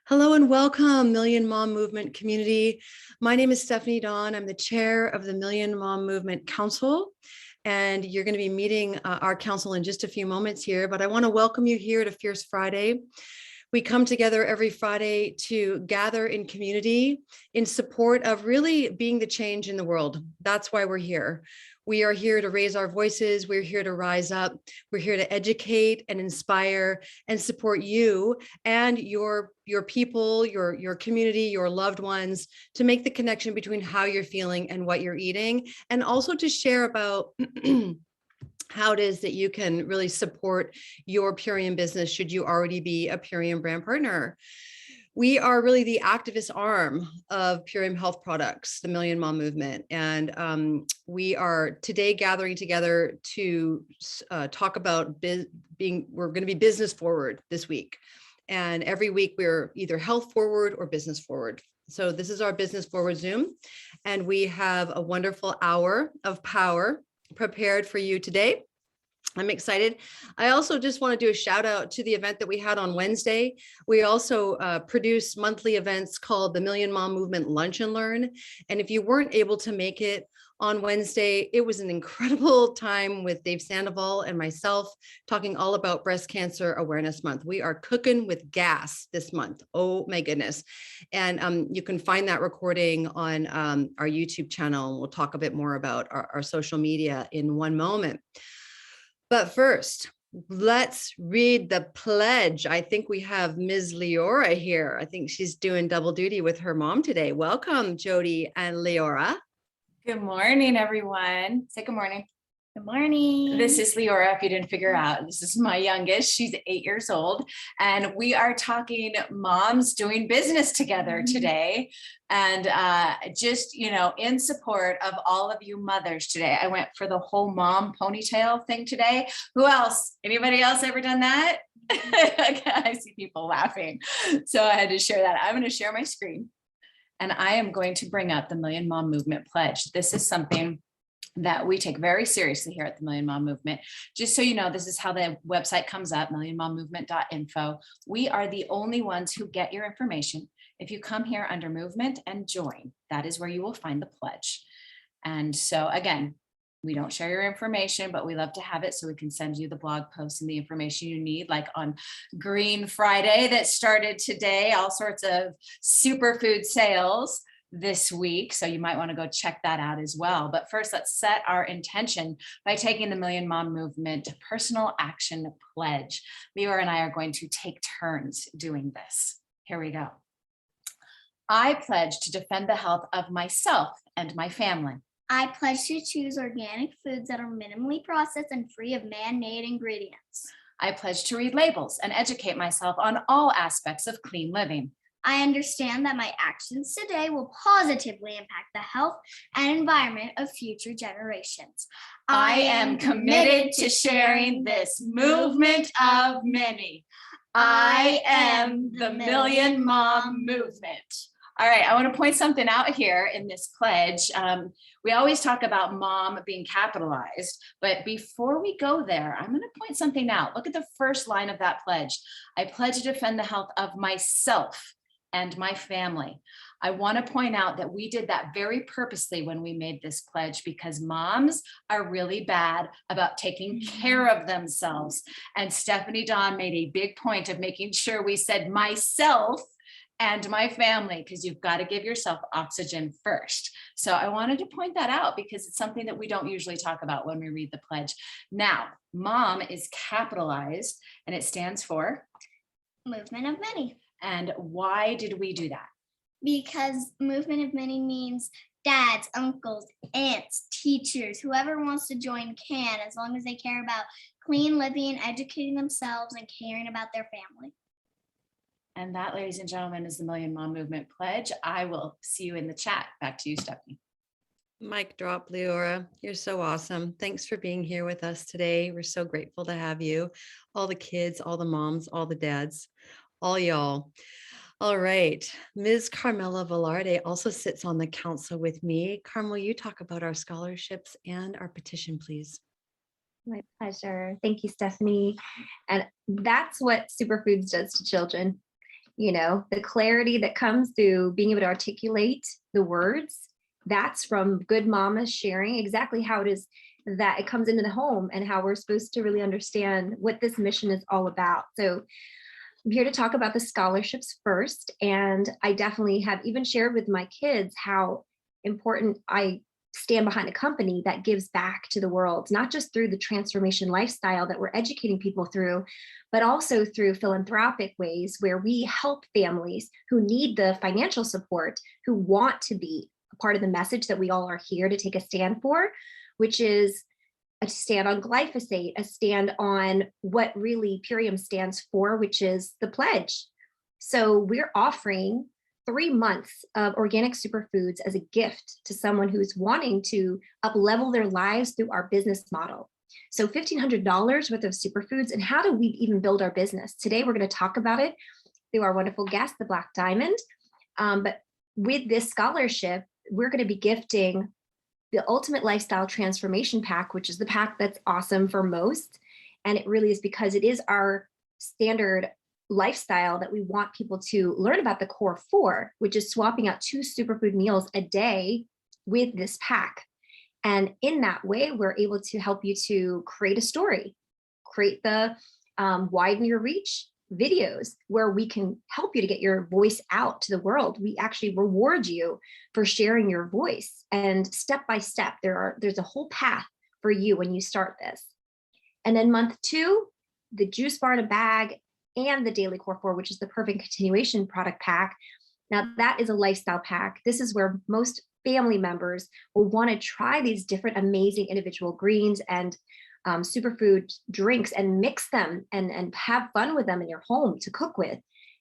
Hello and welcome, Million Mom Movement community. My name is Stephanie Dawn. I'm the chair of the Million Mom Movement Council, and you're going to be meeting our council in just a few moments here, but I want to welcome you here to Fierce Friday. We come together every Friday to gather in community in support of really being the change in the world. That's why we're here. We are here to raise our voices. We're here to rise up. We're here to educate and inspire and support you and your people, your community, your loved ones, to make the connection between how you're feeling and what you're eating, and also to share about how it is that you can really support your Purium business should you already be a Purium brand partner. We are really the activist arm of Purium Health Products, the Million Mom Movement. And we are today gathering together to talk about we're going to be business forward this week. And every week we're either health forward or business forward. So this is our business forward Zoom. And we have a wonderful hour of power prepared for you today. I'm excited. I also just want to do a shout out to the event that we had on Wednesday. We also produce monthly events called the Million Mom Movement Lunch and Learn. And if you weren't able to make it on Wednesday, it was an incredible time with Dave Sandoval and myself talking all about Breast Cancer Awareness Month. We are cooking with gas this month. Oh my goodness. And you can find that recording on our YouTube channel. We'll talk a bit more about our social media in one moment. But first, let's read the pledge. I think we have Ms. Leora here. I think she's doing double duty with her mom today. Welcome, Jody and Leora. Good morning, everyone. Say good morning. Good morning. This is Leora, if you didn't figure out. This is my youngest. She's 8 years old. And we are talking moms doing business together today. And just, in support of all of you mothers today. I went for the whole mom ponytail thing today. Who else? Anybody else ever done that? I see people laughing. So I had to share that. I'm going to share my screen. And I am going to bring up the Million Mom Movement Pledge. This is something that we take very seriously here at the Million Mom Movement. Just so you know, this is how the website comes up, millionmommovement.info. We are the only ones who get your information. If you come here under movement and join, that is where you will find the pledge. And so again, we don't share your information, but we love to have it so we can send you the blog posts and the information you need, like on Green Friday that started today, all sorts of superfood sales this week. So you might want to go check that out as well. But first, let's set our intention by taking the Million Mom Movement Personal Action Pledge. Leora and I are going to take turns doing this. Here we go. I pledge to defend the health of myself and my family. I pledge to choose organic foods that are minimally processed and free of man-made ingredients. I pledge to read labels and educate myself on all aspects of clean living. I understand that my actions today will positively impact the health and environment of future generations. I am committed to sharing this movement of many. I am the Million Mom Movement. All right, I want to point something out here in this pledge. We always talk about mom being capitalized, but before we go there, I'm going to point something out. Look at the first line of that pledge. I pledge to defend the health of myself and my family. I want to point out that we did that very purposely when we made this pledge, because moms are really bad about taking care of themselves. And Stephanie Dawn made a big point of making sure we said myself and my family, because you've got to give yourself oxygen first. So I wanted to point that out because it's something that we don't usually talk about when we read the pledge. Now, mom is capitalized and it stands for Movement of Many. And why did we do that? Because Movement of Many means dads, uncles, aunts, teachers, whoever wants to join can, as long as they care about clean living, educating themselves, and caring about their family. And that, ladies and gentlemen, is the Million Mom Movement Pledge. I will see you in the chat. Back to you, Stephanie. Mic drop, Leora. You're so awesome. Thanks for being here with us today. We're so grateful to have you. All the kids, all the moms, all the dads, all y'all. All right. Ms. Carmela Velarde also sits on the council with me. Carmel, will you talk about our scholarships and our petition, please? My pleasure. Thank you, Stephanie. And that's what Superfoods does to children. the clarity that comes through being able to articulate the words, that's from good mamas sharing exactly how it is that it comes into the home and how we're supposed to really understand what this mission is all about. So I'm here to talk about the scholarships first. And I definitely have even shared with my kids how important I stand behind a company that gives back to the world, not just through the transformation lifestyle that we're educating people through, but also through philanthropic ways where we help families who need the financial support, who want to be a part of the message that we all are here to take a stand for, which is a stand on glyphosate, a stand on what really Purium stands for, which is the pledge. So we're offering 3 months of organic superfoods as a gift to someone who's wanting to up-level their lives through our business model. So $1,500 worth of superfoods, and how do we even build our business? Today, we're going to talk about it through our wonderful guest, the Black Diamond. But with this scholarship, we're going to be gifting the Ultimate Lifestyle Transformation Pack, which is the pack that's awesome for most. And it really is because it is our standard lifestyle that we want people to learn about the core 4, which is swapping out 2 superfood meals a day with this pack. And in that way, we're able to help you to create a story, create the widen your reach videos where we can help you to get your voice out to the world. We actually reward you for sharing your voice, and step by step, there's a whole path for you when you start this. And then month 2, the juice bar in a bag and the daily core 4, which is the perfect continuation product pack. Now that is a lifestyle pack. This is where most family members will want to try these different amazing individual greens and superfood drinks and mix them and have fun with them in your home to cook with.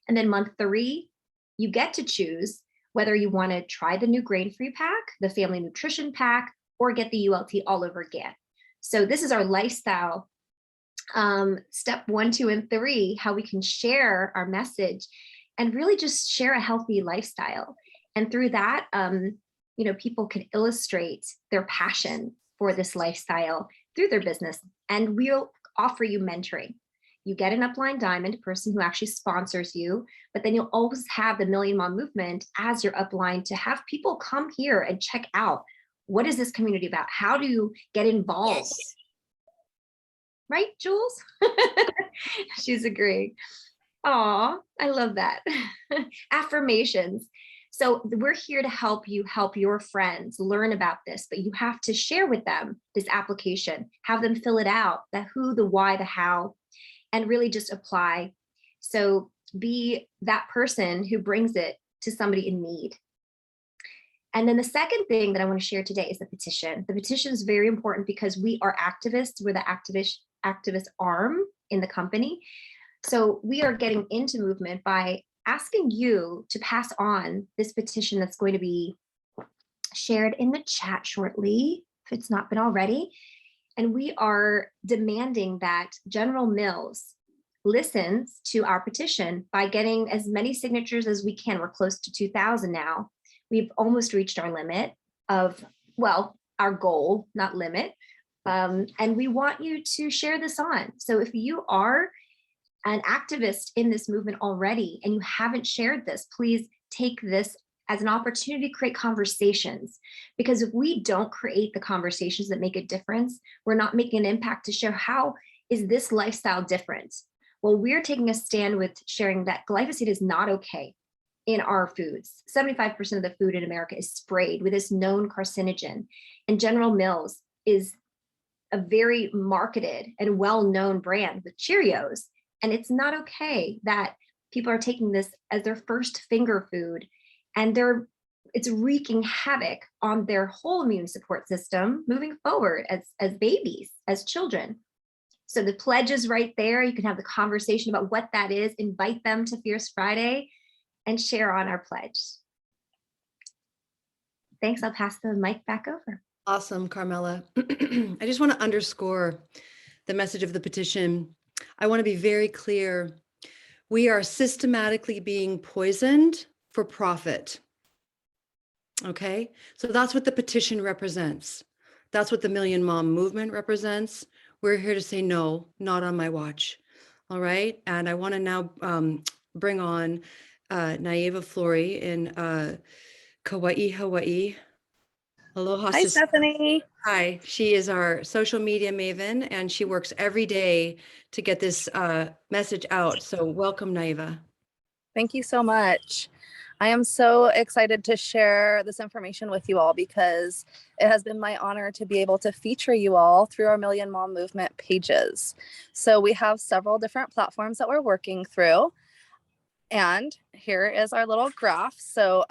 And then month 3, you get to choose whether you want to try the new grain-free pack, the family nutrition pack, or get the ULT all over again. So this is our lifestyle step 1, 2, and 3, how we can share our message and really just share a healthy lifestyle. And through that, people can illustrate their passion for this lifestyle through their business. And we'll offer you mentoring. You get an upline diamond person who actually sponsors you, but then you'll always have the Million Mom Movement as your upline to have people come here and check out, what is this community about? How do you get involved? Yes. Right, Jules? She's agreeing. Aw, I love that. Affirmations. So we're here to help you help your friends learn about this, but you have to share with them this application, have them fill it out, the who, the why, the how, and really just apply. So be that person who brings it to somebody in need. And then the second thing that I want to share today is the petition. The petition is very important because we are activists. We're the activist arm in the company. So we are getting into movement by asking you to pass on this petition that's going to be shared in the chat shortly, if it's not been already. And we are demanding that General Mills listens to our petition by getting as many signatures as we can. We're close to 2,000 now. We've almost reached our limit of, well, our goal, not limit. And we want you to share this on. So if you are an activist in this movement already and you haven't shared this, please take this as an opportunity to create conversations. Because if we don't create the conversations that make a difference, we're not making an impact to share how is this lifestyle different. Well, we're taking a stand with sharing that glyphosate is not okay in our foods. 75% of the food in America is sprayed with this known carcinogen. And General Mills is a very marketed and well-known brand with Cheerios. And it's not okay that people are taking this as their first finger food, and it's wreaking havoc on their whole immune support system moving forward as babies, as children. So the pledge is right there. You can have the conversation about what that is, invite them to Fierce Friday, and share on our pledge. Thanks. I'll pass the mic back over. Awesome, Carmela. I just want to underscore the message of the petition. I want to be very clear. We are systematically being poisoned for profit. Okay, so that's what the petition represents. That's what the Million Mom Movement represents. We're here to say no, not on my watch. All right, and I want to now bring on Naiva Flory in Kauai, Hawaii. Aloha, Hi, sister. Stephanie. Hi, she is our social media maven, and she works every day to get this message out. So welcome, Naiva. Thank you so much. I am so excited to share this information with you all because it has been my honor to be able to feature you all through our Million Mom Movement pages. So we have several different platforms that we're working through. And here is our little graph. So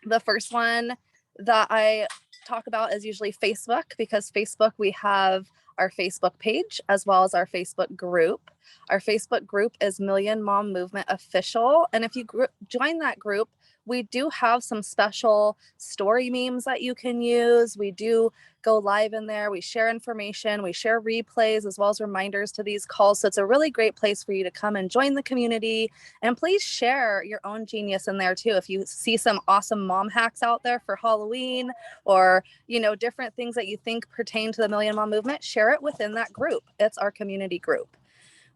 the first one that I talk about is usually Facebook, because Facebook, we have our Facebook page as well as our Facebook group. Our Facebook group is Million Mom Movement Official. And if you join that group, we do have some special story memes that you can use. We do go live in there. We share information. We share replays as well as reminders to these calls. So it's a really great place for you to come and join the community. And please share your own genius in there too. If you see some awesome mom hacks out there for Halloween, or, you know, different things that you think pertain to the Million Mom Movement, share it within that group. It's our community group.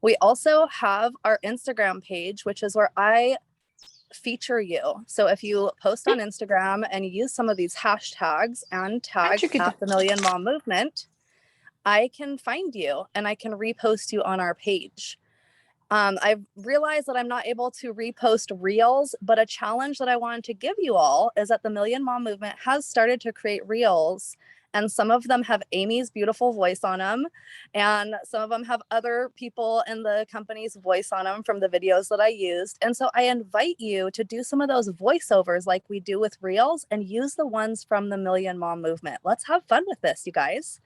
We also have our Instagram page, which is where I feature you. So if you post on Instagram and you use some of these hashtags and tags at the Million Mom Movement, I can find you and I can repost you on our page. I've realized that I'm not able to repost reels, but a challenge that I wanted to give you all is that the Million Mom Movement has started to create reels, and some of them have Amy's beautiful voice on them, and some of them have other people in the company's voice on them from the videos that I used. And so I invite you to do some of those voiceovers like we do with reels and use the ones from the Million Mom Movement. Let's have fun with this, you guys.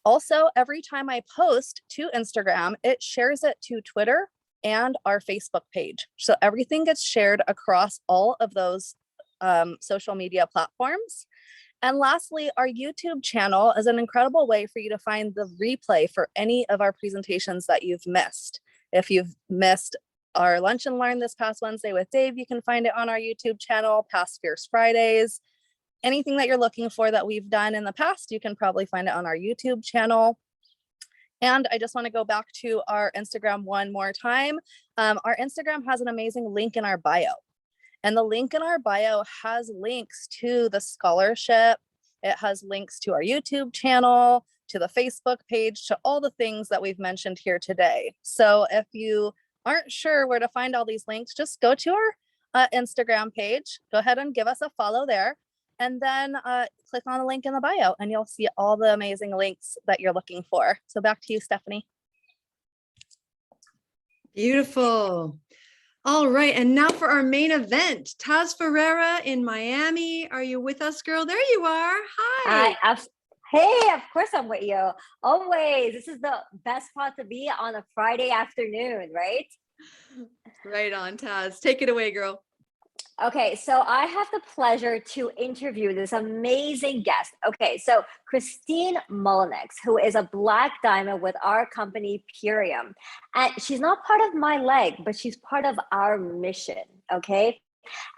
Also, every time I post to Instagram, it shares it to Twitter and our Facebook page. So everything gets shared across all of those social media platforms. And lastly, our YouTube channel is an incredible way for you to find the replay for any of our presentations that you've missed. If you've missed our Lunch and Learn this past Wednesday with Dave, you can find it on our YouTube channel, past Fierce Fridays. Anything that you're looking for that we've done in the past, you can probably find it on our YouTube channel. And I just want to go back to our Instagram one more time. Our Instagram has an amazing link in our bio. And the link in our bio has links to the scholarship. It has links to our YouTube channel, to the Facebook page, to all the things that we've mentioned here today. So if you aren't sure where to find all these links, just go to our Instagram page. Go ahead and give us a follow there. And then click on the link in the bio and you'll see all the amazing links that you're looking for. So back to you, Stephanie. Beautiful. All right. And now for our main event, Taz Ferreira in Miami. Are you with us, girl? There you are. Hi. Hey, of course I'm with you. Always. This is the best spot to be on a Friday afternoon, right? Right on, Taz. Take it away, girl. Okay, so I have the pleasure to interview this amazing guest. Okay, so Christine Mullenix, who is a Black Diamond with our company, Purium. And she's not part of my leg, but she's part of our mission, okay?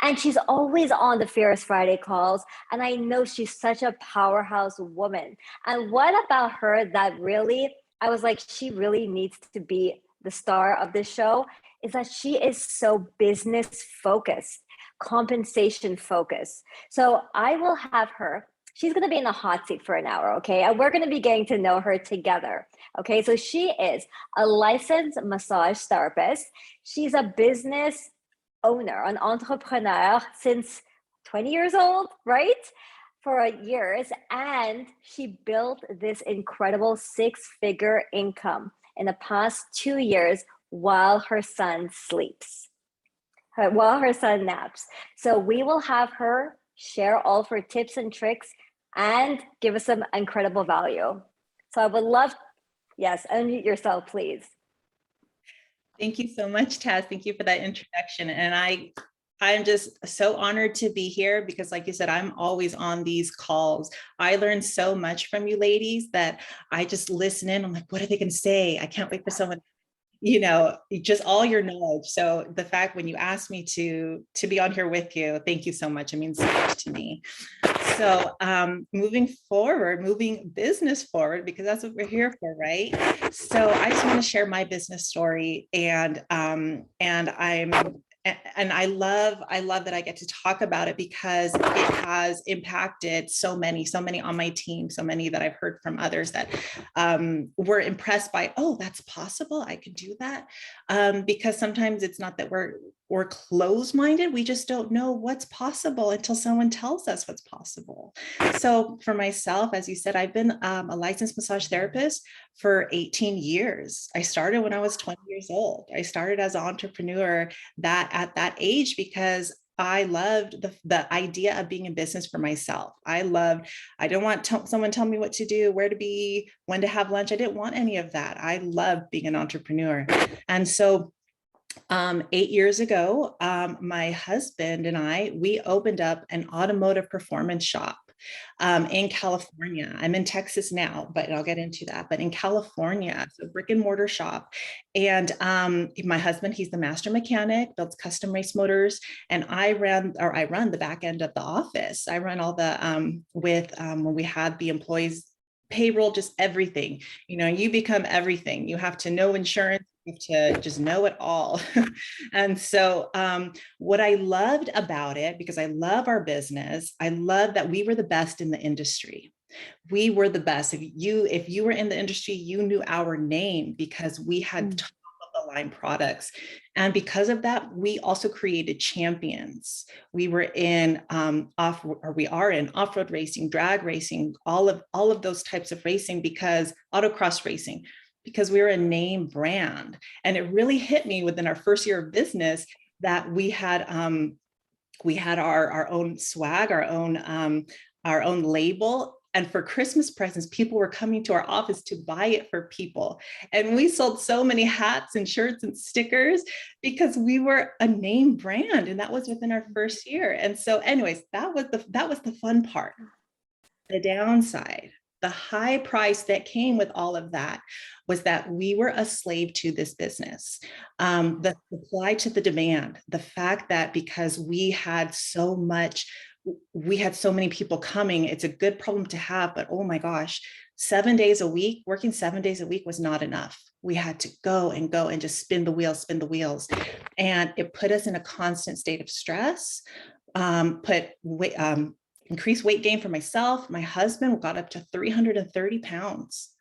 And she's always on the Fierce Friday calls. And I know she's such a powerhouse woman. And what about her that really, I was like, she really needs to be the star of this show, is that she is so business focused, compensation focused. So I will have her, she's going to be in the hot seat for an hour, okay? And we're going to be getting to know her together, okay? So she is a licensed massage therapist. She's a business owner, an entrepreneur since 20 years old, right? For years. And she built this incredible 6-figure income in the past 2 years while her son sleeps. While her son naps. So we will have her share all of her tips and tricks and give us some incredible value. So I would love, yes, unmute yourself, please. Thank you so much, Taz. Thank you for that introduction. And I'm just so honored to be here because, like you said, I'm always on these calls. I learned so much from you ladies that I just listen in. I'm like, what are they going to say? I can't wait for someone, you know, just all your knowledge. So the fact when you asked me to be on here with you, thank you so much. It means so much to me. So moving business forward, because that's what we're here for, right? So I just want to share my business story, and I'm and I love that I get to talk about it because it has impacted so many on my team, so many that I've heard from others that were impressed by, oh, that's possible. I could do that. Because sometimes it's not that we're closed-minded. We just don't know what's possible until someone tells us what's possible. So for myself, as you said, I've been a licensed massage therapist for 18 years. I started when I was 20 years old. I started as an entrepreneur at that age because I loved the idea of being in business for myself. I didn't want someone tell me what to do, where to be, when to have lunch. I didn't want any of that. I loved being an entrepreneur. And so 8 years ago, my husband and we opened up an automotive performance shop in California. I'm in Texas now, but I'll get into that. But in California, so brick and mortar shop. And my husband, he's the master mechanic, builds custom race motors. And I run the back end of the office. I run all the, when we had the employees, payroll, just everything. You become everything. You have to know insurance, you have to just know it all. And so what I loved about it, because I love our business, I love that we were the best in the industry. We were the best. If you were in the industry, you knew our name because we had top of the line products. And because of that, we also created champions. We were in we are in off-road racing, drag racing, all of those types of racing, because autocross racing, because we were a name brand. And it really hit me within our first year of business that we had our own swag, our own label. And for Christmas presents, people were coming to our office to buy it for people. And we sold so many hats and shirts and stickers because we were a name brand. And that was within our first year. And so anyways, that was the fun part. The downside, the high price that came with all of that, was that we were a slave to this business. The supply to the demand, the fact that because we had so many people coming, it's a good problem to have, but oh my gosh, working 7 days a week was not enough. We had to go and just spin the wheels. And it put us in a constant state of stress, increased weight gain for myself. My husband got up to 330 pounds.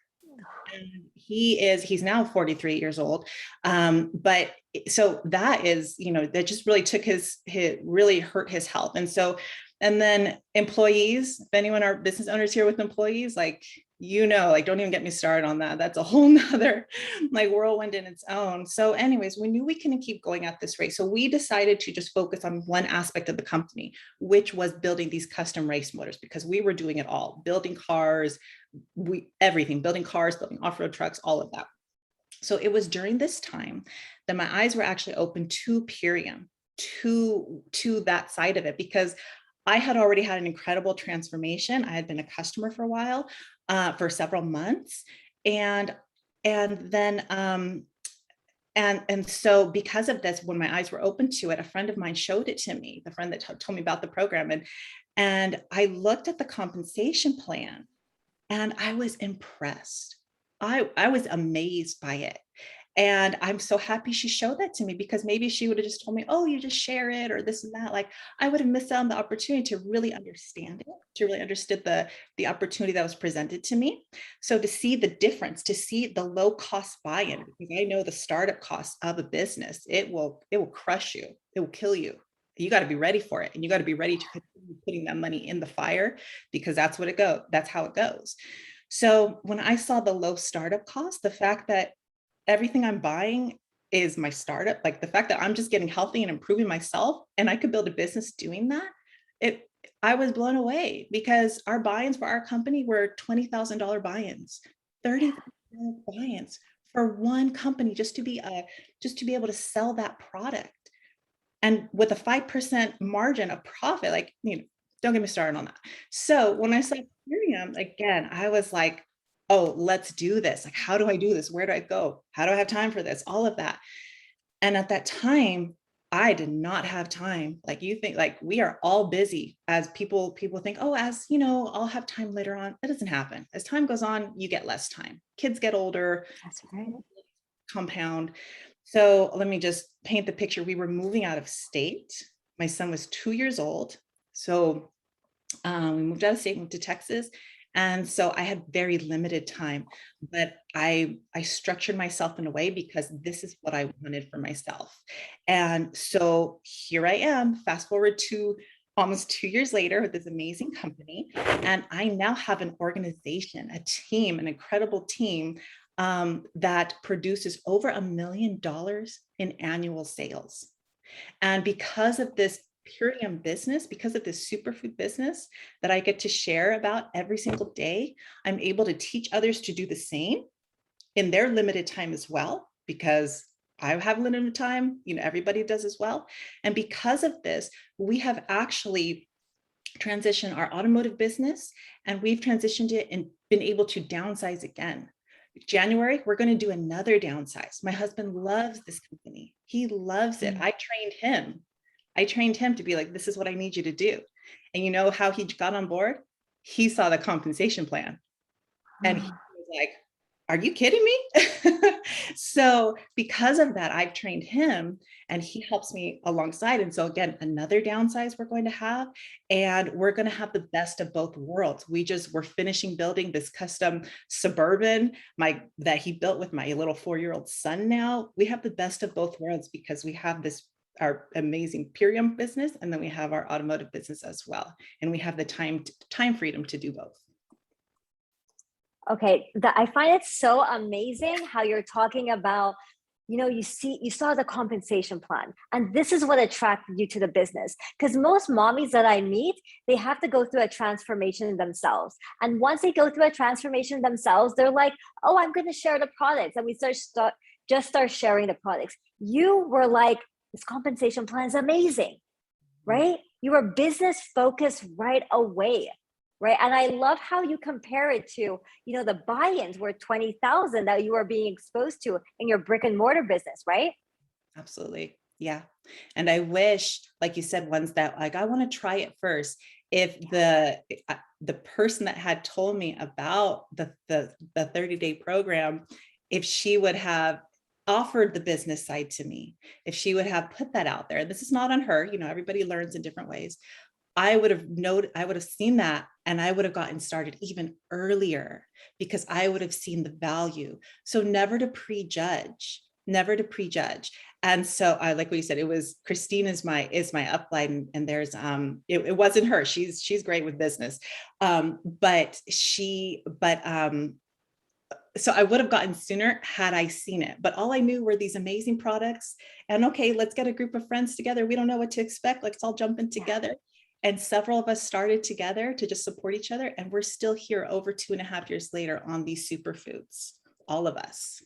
And he's now 43 years old. But so that is, that just really really hurt his health. And then employees, if anyone are business owners here with employees, don't even get me started on that. That's a whole nother whirlwind in its own. So anyways, we knew we couldn't keep going at this rate. So we decided to just focus on one aspect of the company, which was building these custom race motors, because we were doing it all, building cars, building off-road trucks, all of that. So it was during this time that my eyes were actually open to Purium, to that side of it, because I had already had an incredible transformation. I had been a customer for a while, for several months. And so because of this, when my eyes were open to it, a friend of mine showed it to me, the friend that told me about the program. And I looked at the compensation plan and I was impressed. I was amazed by it. And I'm so happy she showed that to me, because maybe she would have just told me, oh, you just share it or this and that. I would have missed out on the opportunity to really understand it, to really understand the opportunity that was presented to me. So to see the difference, to see the low cost buy-in, because I know the startup costs of a business, it will crush you. It will kill you. You got to be ready for it. And you got to be ready to continue putting that money in the fire, because that's how it goes. So when I saw the low startup cost, the fact that everything I'm buying is my startup, the fact that I'm just getting healthy and improving myself, and I could build a business doing that, I was blown away, because our buy-ins for our company were $20,000 buy-ins, $30,000 buy-ins for one company, just to be able to sell that product. And with a 5% margin of profit, don't get me started on that. So when I saw Ethereum, again, I was like, oh, let's do this. How do I do this? Where do I go? How do I have time for this? All of that. And at that time, I did not have time. You think, we are all busy, as people think, oh, I'll have time later on. That doesn't happen. As time goes on, you get less time. Kids get older. That's right. Compound. So let me just paint the picture. We were moving out of state. My son was 2 years old. So we moved out of state, moved to Texas. And so I had very limited time, but I structured myself in a way because this is what I wanted for myself. And so here I am, fast forward to almost 2 years later with this amazing company. And I now have an organization, a team, an incredible team that produces over $1 million in annual sales. And because of this Purium business, because of this superfood business that I get to share about every single day, I'm able to teach others to do the same in their limited time as well, because I have limited time, everybody does as well. And because of this, we have actually transitioned our automotive business, and we've transitioned it and been able to downsize again. January, we're going to do another downsize. My husband loves this company. He loves it. I trained him to be like, this is what I need you to do. And you know how he got on board? He saw the compensation plan and he was like, are you kidding me? So because of that, I've trained him and he helps me alongside. And so again, another downsize we're going to have, and we're going to have the best of both worlds. We're finishing building this custom Suburban that he built with my little 4-year-old son. Now we have the best of both worlds because we have our amazing Purium business, and then we have our automotive business as well. And we have the time freedom to do both. Okay, I find it so amazing how you're talking about, you saw the compensation plan, and this is what attracted you to the business. Because most mommies that I meet, they have to go through a transformation themselves. And once they go through a transformation themselves, they're like, oh, I'm going to share the products. And we start sharing the products. You were like, this compensation plan is amazing, right? You were business focused right away. Right. And I love how you compare it to, the buy-ins were 20,000 that you were being exposed to in your brick and mortar business, right? Absolutely. Yeah. And I wish, like you said, ones that like, I want to try it first. If the person that had told me about the 30-day program, if she would have offered the business side to me, if she would have put that out there, this is not on her, everybody learns in different ways. I would have seen that, and I would have gotten started even earlier because I would have seen the value. So never to prejudge. And so I, like what you said, it was Christine is my upline, and there's it wasn't her. She's great with business. So I would have gotten sooner had I seen it, but all I knew were these amazing products, and okay, let's get a group of friends together. We don't know what to expect. Let's all jump in together. And several of us started together to just support each other. And we're still here over 2.5 years later on these superfoods, all of us.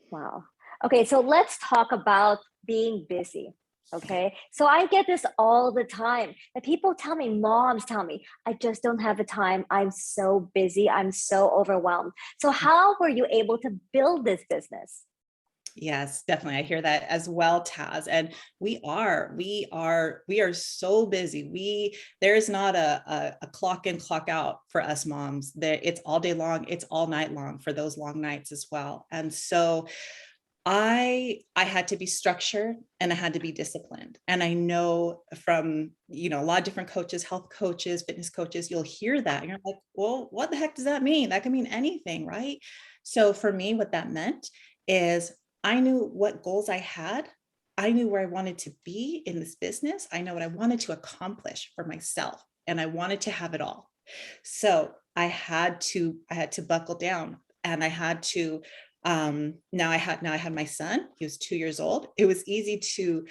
Wow. Okay, so let's talk about being busy. Okay, so I get this all the time. And moms tell me, I just don't have the time. I'm so busy. I'm so overwhelmed. So how were you able to build this business? Yes, definitely. I hear that as well, Taz. And we are so busy. There is not a clock in, clock out for us moms. It's all day long. It's all night long for those long nights as well. And so I had to be structured and I had to be disciplined. And I know from, a lot of different coaches, health coaches, fitness coaches, you'll hear that. And you're like, well, what the heck does that mean? That can mean anything, right? So for me, what that meant is I knew what goals I had. I knew where I wanted to be in this business. I know what I wanted to accomplish for myself, and I wanted to have it all. So I had to buckle down, and I had to, now I had my son. He was 2 years old. It was easy to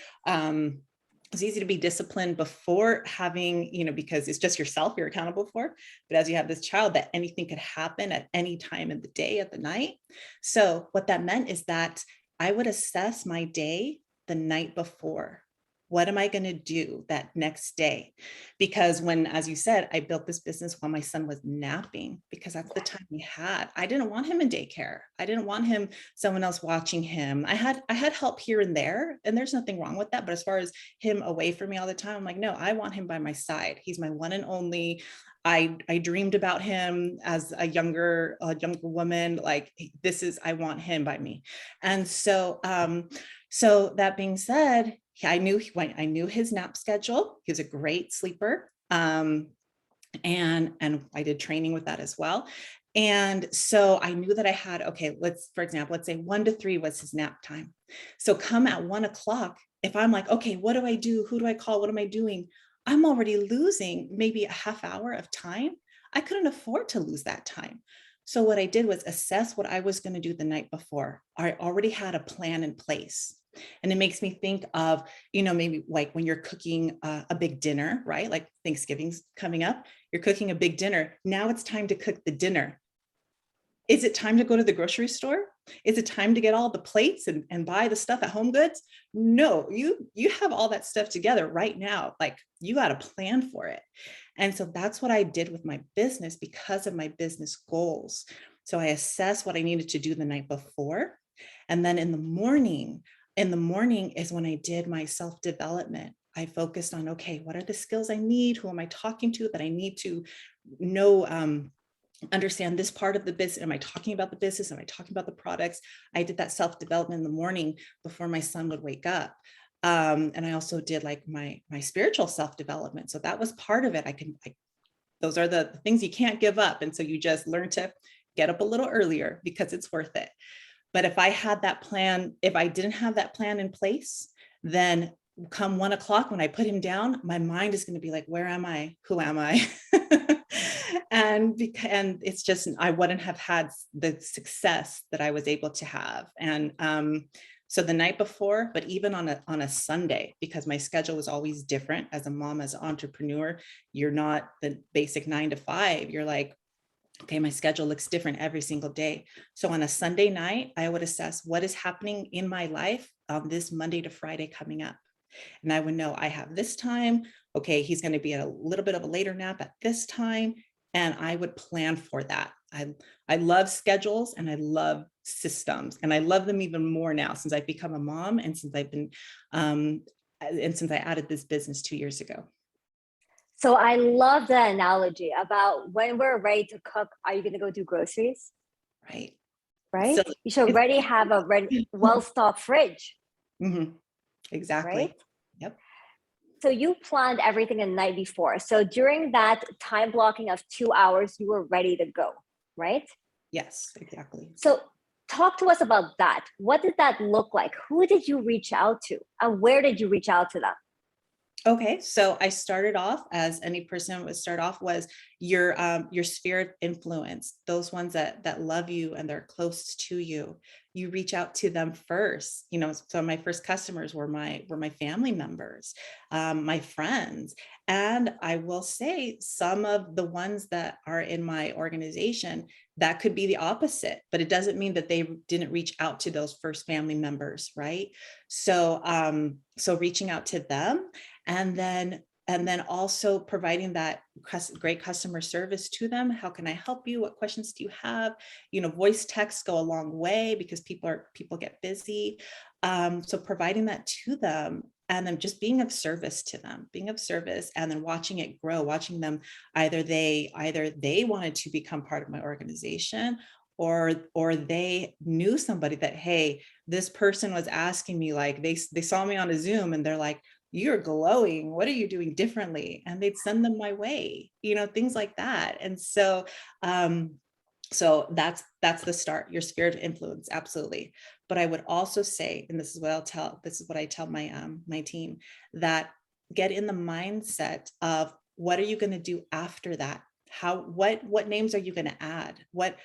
be disciplined before having, because it's just yourself you're accountable for. But as you have this child, that anything could happen at any time in the day, at the night. So what that meant is that I would assess my day the night before. What am I going to do that next day? Because as you said, I built this business while my son was napping, because that's the time we had. I didn't want him in daycare. I didn't want someone else watching him. I had help here and there, and there's nothing wrong with that. But as far as him away from me all the time, I'm like, no, I want him by my side. He's my one and only. I dreamed about him as a younger woman. Like I want him by me. And so, So that being said, I knew his nap schedule. He was a great sleeper. And I did training with that as well. And so I knew that I had, okay, for example, let's say 1 to 3 was his nap time. So come at 1 o'clock, if I'm like, okay, what do I do? Who do I call? What am I doing? I'm already losing maybe a half hour of time. I couldn't afford to lose that time. So what I did was assess what I was going to do the night before. I already had a plan in place. And it makes me think of, maybe like when you're cooking a big dinner, right? Like Thanksgiving's coming up, you're cooking a big dinner. Now it's time to cook the dinner. Is it time to go to the grocery store? Is it time to get all the plates and buy the stuff at Home Goods? No, you have all that stuff together right now. Like you got a plan for it. And so that's what I did with my business because of my business goals. So I assessed what I needed to do the night before. And then in the morning is when I did my self-development. I focused on, okay, what are the skills I need? Who am I talking to that I need to know, understand this part of the business? Am I talking about the business? Am I talking about the products? I did that self-development in the morning before my son would wake up. And I also did like my spiritual self-development. So that was part of it. Those are the things you can't give up. And so you just learn to get up a little earlier because it's worth it. But if I had that plan, if I didn't have that plan in place, then come 1 o'clock when I put him down, my mind is going to be like, where am I? Who am I? and it's just, I wouldn't have had the success that I was able to have. And so the night before, but even on a Sunday, because my schedule was always different as a mom, as an entrepreneur, you're not the basic 9 to 5. You're like, okay, my schedule looks different every single day. So on a Sunday night, I would assess what is happening in my life on this Monday to Friday coming up. And I would know I have this time. Okay, he's going to be at a little bit of a later nap at this time. And I would plan for that. I love schedules and I love systems, and I love them even more now since I've become a mom and since and since I added this business 2 years ago. So I love the analogy about when we're ready to cook, are you going to go do groceries? Right. Right? So you should already have a well-stocked fridge. Mm-hmm. Exactly. Right? Yep. So you planned everything the night before. So during that time blocking of 2 hours, you were ready to go, right? Yes, exactly. So talk to us about that. What did that look like? Who did you reach out to? And where did you reach out to them? Okay, so I started off, as any person would start off, was your sphere of influence, those ones that love you and they're close to you. You reach out to them first. So my first customers were my family members, my friends, and I will say some of the ones that are in my organization, that could be the opposite, but it doesn't mean that they didn't reach out to those first family members, right? So so reaching out to them. And then also providing that great customer service to them. How can I help you? What questions do you have? Voice texts go a long way because people get busy. So providing that to them, and then just being of service to them, and then watching it grow, watching them either they wanted to become part of my organization, or they knew somebody that, hey, this person was asking me, like they saw me on a Zoom and they're like, you're glowing. What are you doing differently? And they'd send them my way, things like that. And so, so that's the start, your sphere of influence. Absolutely. But I would also say, and this is what I tell my team, that get in the mindset of what are you going to do after that? What names are you going to add? What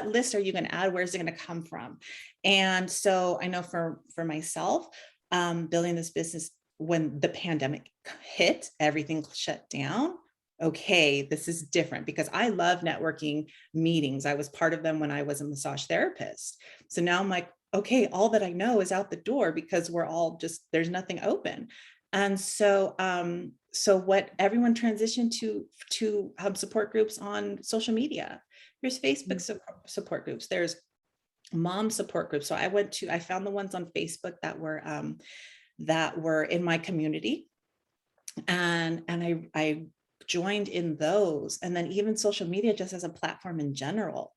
list are you going to add? Where is it going to come from? And so I know for myself, building this business, when the pandemic hit, everything shut down. Okay, this is different because I love networking meetings. I was part of them when I was a massage therapist. So now I'm like, okay, all that I know is out the door because we're all just, there's nothing open. And so, so what everyone transitioned to support groups on social media. There's Facebook support groups. There's mom support groups. So I found the ones on Facebook that were in my community, and I joined in those. And then even social media just as a platform in general,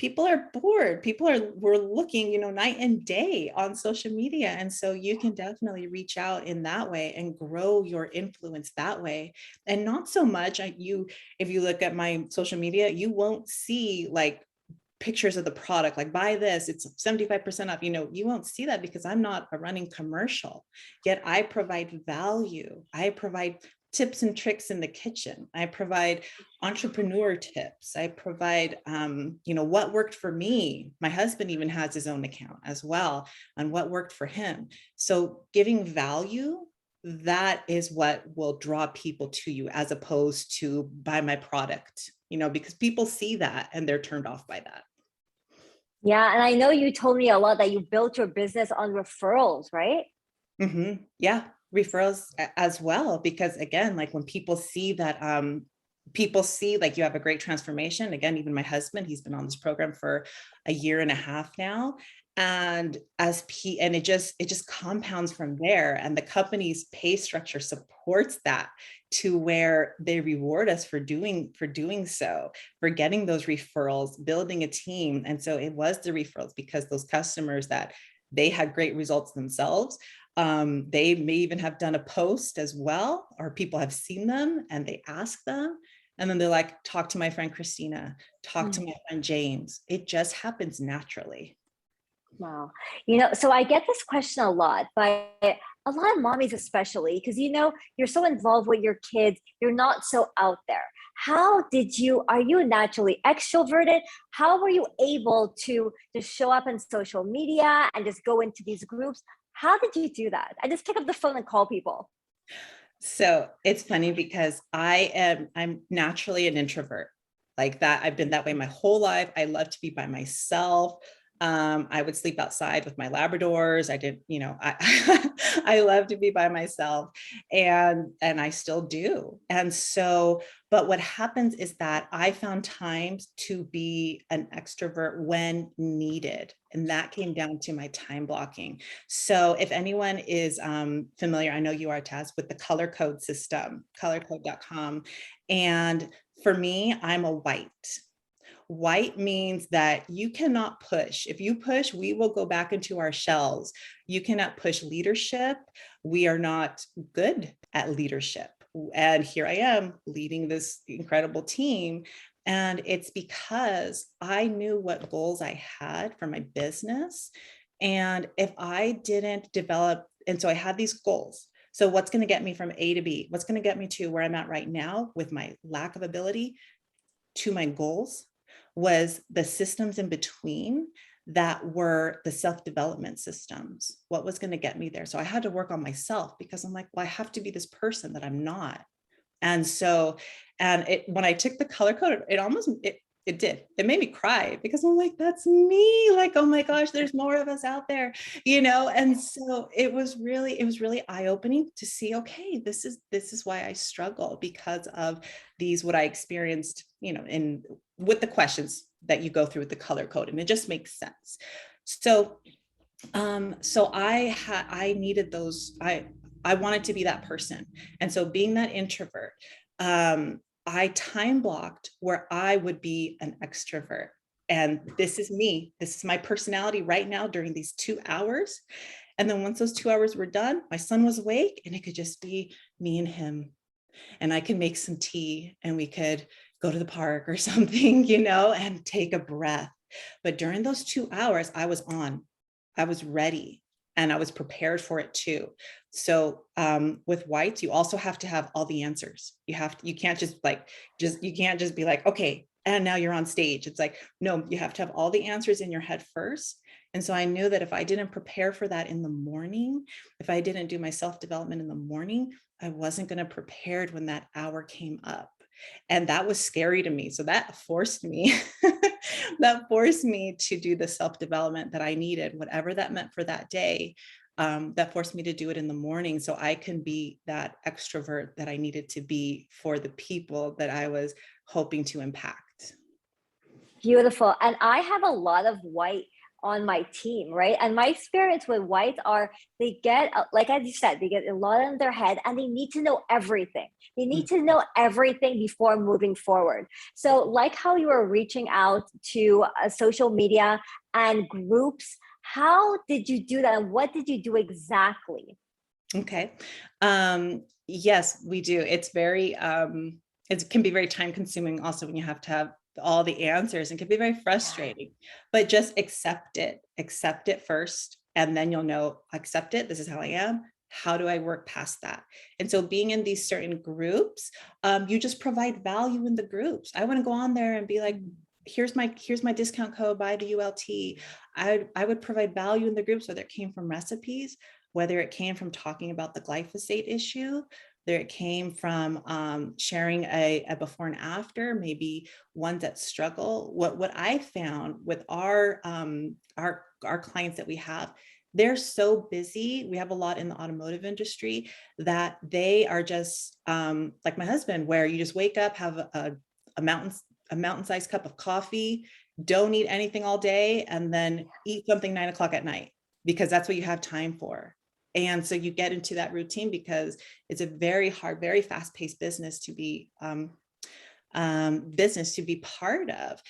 people are bored. We're looking, night and day on social media. And so you can definitely reach out in that way and grow your influence that way. And not so much, if you look at my social media, you won't see like pictures of the product, like buy this, it's 75% off. You won't see that because I'm not a running commercial, yet I provide value. I provide tips and tricks in the kitchen. I provide entrepreneur tips. I provide, what worked for me. My husband even has his own account as well on what worked for him. So giving value, that is what will draw people to you as opposed to buy my product, because people see that and they're turned off by that. Yeah. And I know you told me a lot that you built your business on referrals, right? Mm-hmm. Yeah. Referrals as well, because again, like when people see that, people see like you have a great transformation. Again, even my husband, he's been on this program for a year and a half now. And it just compounds from there. And the company's pay structure supports that to where they reward us for doing so, for getting those referrals, building a team. And so it was the referrals because those customers that they had great results themselves. They may even have done a post as well, or people have seen them and they ask them. And then they're like, talk to my friend Christina, talk to my friend James. It just happens naturally. Wow. So I get this question a lot, but a lot of mommies, especially because, you're so involved with your kids, you're not so out there. Are you naturally extroverted? How were you able to just show up on social media and just go into these groups? How did you do that? I just pick up the phone and call people. So it's funny because I'm naturally an introvert like that. I've been that way my whole life. I love to be by myself. I would sleep outside with my Labradors. I love to be by myself and I still do. And so, but what happens is that I found times to be an extrovert when needed. And that came down to my time blocking. So if anyone is familiar, I know you are, Taz, with the color code system, colorcode.com. And for me, I'm a white. White means that you cannot push. If you push, we will go back into our shells. You cannot push leadership. We are not good at leadership. And here I am leading this incredible team. And it's because I knew what goals I had for my business. And if I didn't develop, and so I had these goals. So what's going to get me from A to B? What's going to get me to where I'm at right now with my lack of ability to my goals? Was the systems in between that were the self-development systems. What was going to get me there? So I had to work on myself because I'm like, well, I have to be this person that I'm not. And so, when I took the color code, it made me cry because I'm like, that's me. Like, oh my gosh, there's more of us out there, And so it was really eye-opening to see, okay, this is why I struggle because of what I experienced, with the questions that you go through with the color code, and it just makes sense. So, I needed those. I wanted to be that person. And so being that introvert, I time blocked where I would be an extrovert. And this is me. This is my personality right now during these 2 hours. And then once those 2 hours were done, my son was awake and it could just be me and him. And I could make some tea and we could go to the park or something, and take a breath. But during those 2 hours, I was ready and I was prepared for it too. So with whites, you also have to have all the answers. You can't just be like, okay, and now you're on stage. It's like, no, you have to have all the answers in your head first. And so I knew that if I didn't prepare for that in the morning, if I didn't do my self-development in the morning, I wasn't going to prepare when that hour came up. And that was scary to me. So that forced me, to do the self-development that I needed, whatever that meant for that day. That forced me to do it in the morning so I can be that extrovert that I needed to be for the people that I was hoping to impact. Beautiful. And I have a lot of white on my team, right? And my experience with whites are they get, like as you said, they get a lot in their head and they need to know everything. They need to know everything before moving forward. So like how you were reaching out to social media and groups, how did you do that? And what did you do exactly? Okay. Yes, we do. It's very, it can be very time consuming also when you have to have all the answers, and can be very frustrating, but just accept it first. And then you'll know, accept it. This is how I am. How do I work past that? And so being in these certain groups, you just provide value in the groups. I want to go on there and be like, here's my discount code, buy the ULT. I would provide value in the groups, whether it came from recipes, whether it came from talking about the glyphosate issue, whether it came from sharing a before and after, maybe ones that struggle. What I found with our clients that we have, they're so busy. We have a lot in the automotive industry that they are just like my husband, where you just wake up, have a mountain-sized cup of coffee, don't eat anything all day, and then eat something 9 o'clock at night, because that's what you have time for. And so you get into that routine because it's a very hard, very fast-paced business to be part of.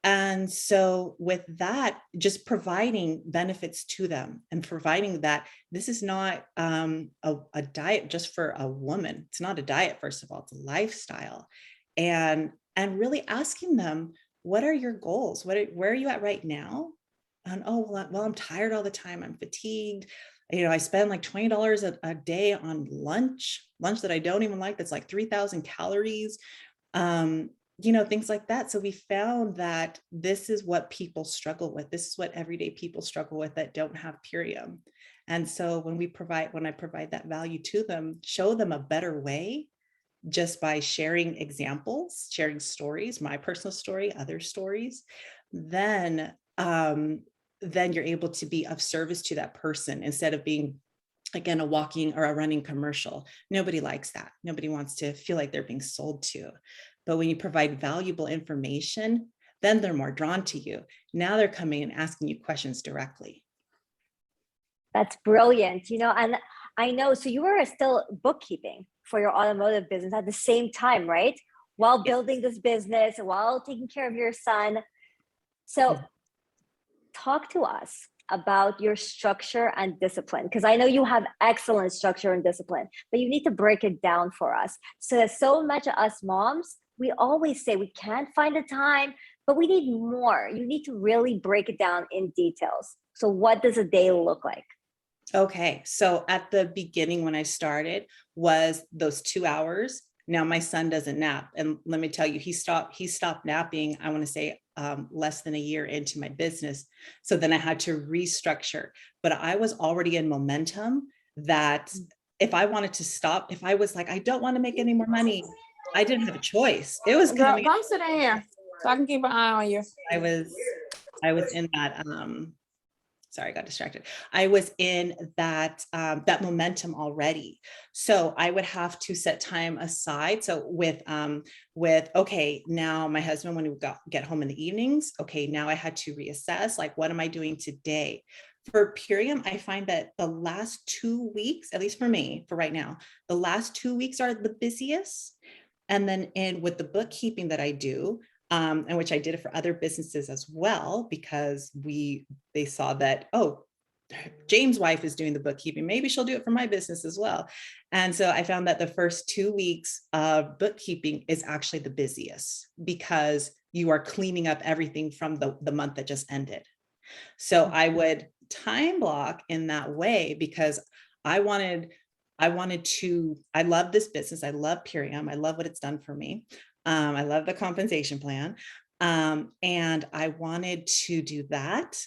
And so with that, just providing benefits to them and providing that this is not a diet just for a woman. It's not a diet, first of all, it's a lifestyle. And really asking them, what are your goals? Where are you at right now? And well, I'm tired all the time. I'm fatigued. I spend like $20 a day on lunch that I don't even like. That's like 3,000 calories. Things like that. So we found that this is what people struggle with. This is what everyday people struggle with that don't have Purium. And so when I provide that value to them, show them a better way, just by sharing examples, sharing stories, my personal story, other stories, then you're able to be of service to that person instead of being, again, a walking or a running commercial. Nobody likes that. Nobody wants to feel like they're being sold to. But when you provide valuable information, then they're more drawn to you. Now they're coming and asking you questions directly. That's brilliant. And I know, so you were still bookkeeping for your automotive business at the same time, right? While building this business, while taking care of your son. So talk to us about your structure and discipline, because I know you have excellent structure and discipline, but you need to break it down for us. So much of us moms, we always say we can't find the time, but we need more. You need to really break it down in details. So what does a day look like? Okay. So at the beginning, when I started, was those 2 hours. Now my son doesn't nap. And let me tell you, he stopped napping, I want to say less than a year into my business. So then I had to restructure, but I was already in momentum that if I wanted to stop, if I was like, I don't want to make any more money, I didn't have a choice. It was coming. Come sit in here so I can keep an eye on you. I was in that, sorry, I got distracted. I was in that momentum already. So I would have to set time aside. So with okay, now my husband, when we get home in the evenings, okay, now I had to reassess, like, what am I doing today? For Purium, I find that the last 2 weeks, at least for me, for right now, the last 2 weeks are the busiest. And then with the bookkeeping that I do, and which I did it for other businesses as well, because they saw that, oh, James' wife is doing the bookkeeping, maybe she'll do it for my business as well. And so I found that the first 2 weeks of bookkeeping is actually the busiest, because you are cleaning up everything from the month that just ended. So I would time block in that way, because I love this business. I love Purium. I love what it's done for me. I love the compensation plan. And I wanted to do that.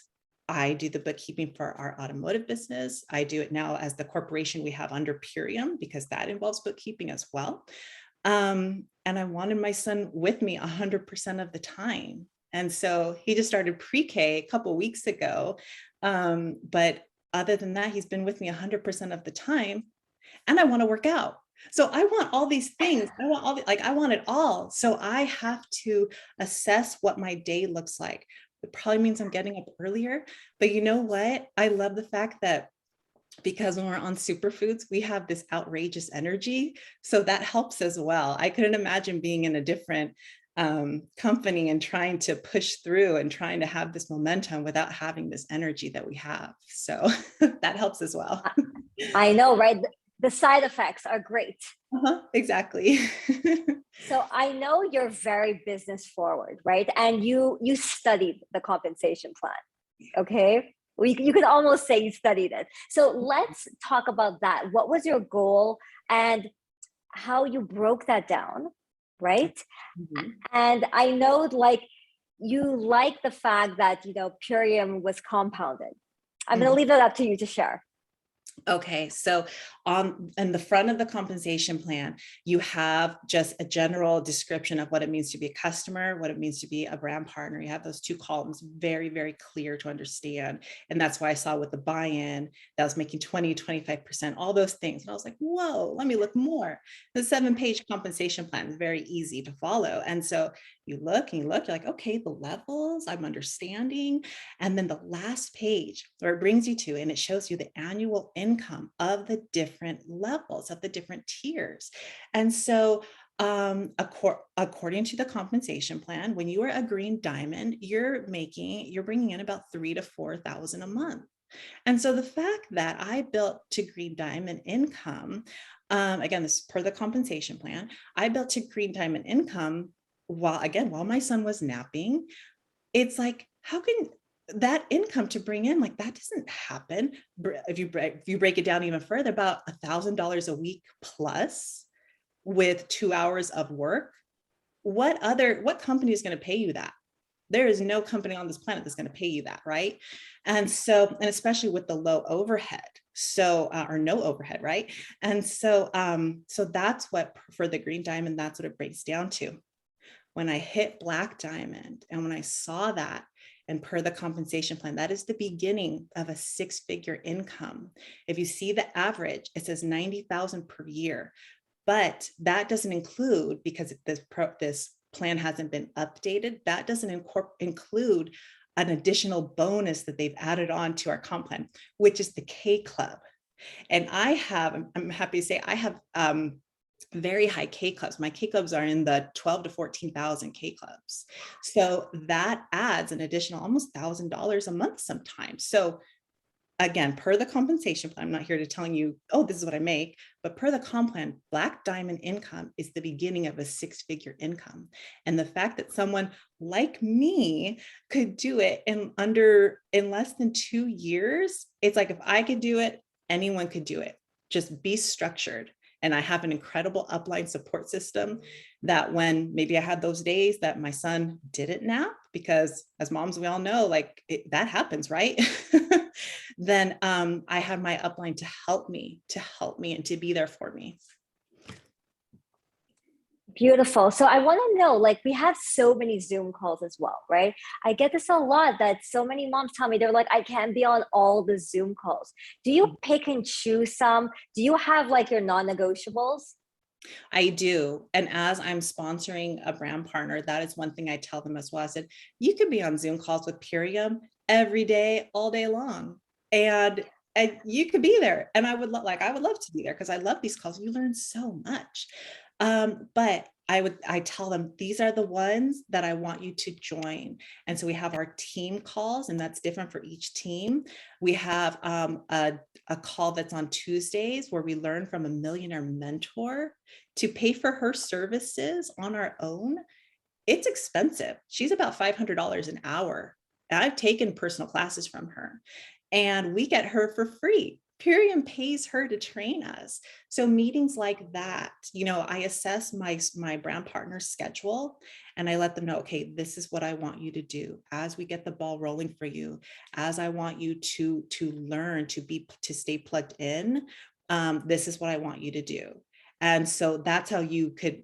I do the bookkeeping for our automotive business. I do it now as the corporation we have under Purium, because that involves bookkeeping as well. And I wanted my son with me 100% of the time. And so he just started pre-K a couple of weeks ago. But other than that, he's been with me 100% of the time. And I want to work out. So I want all these things. I want it all. So I have to assess what my day looks like. it probably means I'm getting up earlier. But you know what? I love the fact that because when we're on superfoods, we have this outrageous energy. So that helps as well. I couldn't imagine being in a different company and trying to push through and trying to have this momentum without having this energy that we have. So that helps as well. I know, right? The side effects are great. Exactly. So I know you're very business forward, right? And you studied the compensation plan, okay? You could almost say you studied it. So let's talk about that. What was your goal and how you broke that down, right? Mm-hmm. And I know like you like the fact that, you know, Purium was compounded. I'm going to leave it up to you to share. Okay, so in the front of the compensation plan, you have just a general description of what it means to be a customer, what it means to be a brand partner. You have those two columns, very, very clear to understand. And that's why I saw with the buy-in that was making 20, 25%, all those things. And I was like, whoa, let me look more. The 7-page compensation plan is very easy to follow. And so you look and you look, you're like, okay, the levels, I'm understanding. And then the last page where it brings you to, and it shows you the annual income of the different levels, of the different tiers. And so according to the compensation plan, when you are a green diamond, you're bringing in about $3,000 to $4,000 a month. And so the fact that I built to green diamond income, again, this is per the compensation plan, I built to green diamond income while my son was napping. It's like, how can that income to bring in, like that doesn't happen. If you break it down even further, about $1,000 a week plus with 2 hours of work. What company is going to pay you that? There is no company on this planet that's going to pay you that, right? And especially with the low overhead, or no overhead, right? And so that's what, for the green diamond, that's what it breaks down to. When I hit black diamond and when I saw that, and per the compensation plan, that is the beginning of a 6-figure income. If you see the average, it says 90,000 per year, but that doesn't include, because this plan hasn't been updated, that doesn't include an additional bonus that they've added on to our comp plan, which is the K Club. And I'm happy to say I have very high K clubs. My K clubs are in the 12 to 14,000 K clubs. So that adds an additional almost $1,000 a month sometimes. So again, per the compensation plan, I'm not here to telling you, oh, this is what I make, but per the comp plan, black diamond income is the beginning of a 6-figure income. And the fact that someone like me could do it in less than 2 years, it's like, if I could do it, anyone could do it. Just be structured. And I have an incredible upline support system that when maybe I had those days that my son didn't nap, because as moms, we all know, like that happens, right? Then I have my upline to help me and to be there for me. Beautiful. So I want to know, like, we have so many Zoom calls as well, right? I get this a lot that so many moms tell me, they're like, I can't be on all the Zoom calls. Do you pick and choose some? Do you have like your non-negotiables? I do. And as I'm sponsoring a brand partner, that is one thing I tell them as well. I said, you could be on Zoom calls with Purium every day, all day long. And you could be there. And I would love to be there because I love these calls. You learn so much. But I tell them, these are the ones that I want you to join. And so we have our team calls, and that's different for each team. We have a call that's on Tuesdays where we learn from a millionaire mentor to pay for her services on our own. It's expensive. She's about $500 an hour. I've taken personal classes from her, and we get her for free. Purium pays her to train us. So meetings like that, I assess my brand partner's schedule, and I let them know, okay, this is what I want you to do as we get the ball rolling for you, as I want you to learn to stay plugged in. This is what I want you to do. And so that's how you could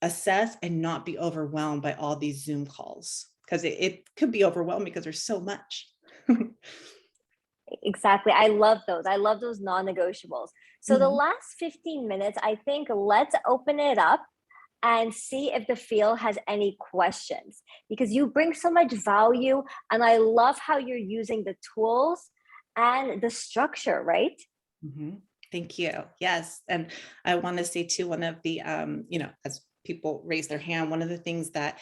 assess and not be overwhelmed by all these Zoom calls, because it could be overwhelming because there's so much. Exactly. I love those. I love those non-negotiables. So the last 15 minutes, I think let's open it up and see if the field has any questions, because you bring so much value. And I love how you're using the tools and the structure, right? Thank you. Yes. And I want to say too, one of the, as people raise their hand, one of the things that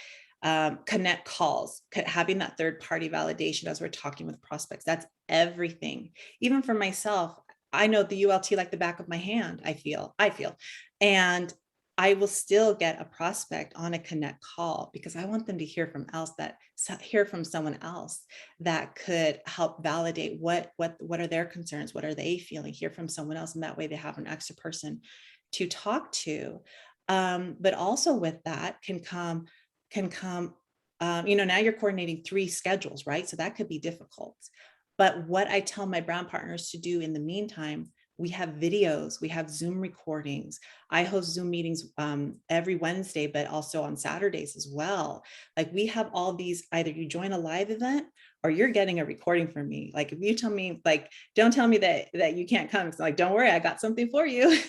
connect calls, having that third party validation as we're talking with prospects, that's everything. Even for myself, I know the ULT like the back of my hand, I feel, and I will still get a prospect on a connect call because I want them to hear from someone else that could help validate what are their concerns, what are they feeling, hear from someone else. And that way they have an extra person to talk to. But also with that can come, now you're coordinating 3 schedules, right? So that could be difficult. But what I tell my brand partners to do in the meantime, we have videos, we have Zoom recordings. I host Zoom meetings every Wednesday, but also on Saturdays as well. Like we have all these, either you join a live event or you're getting a recording from me. Like if you tell me, like, don't tell me that you can't come. It's like, don't worry, I got something for you.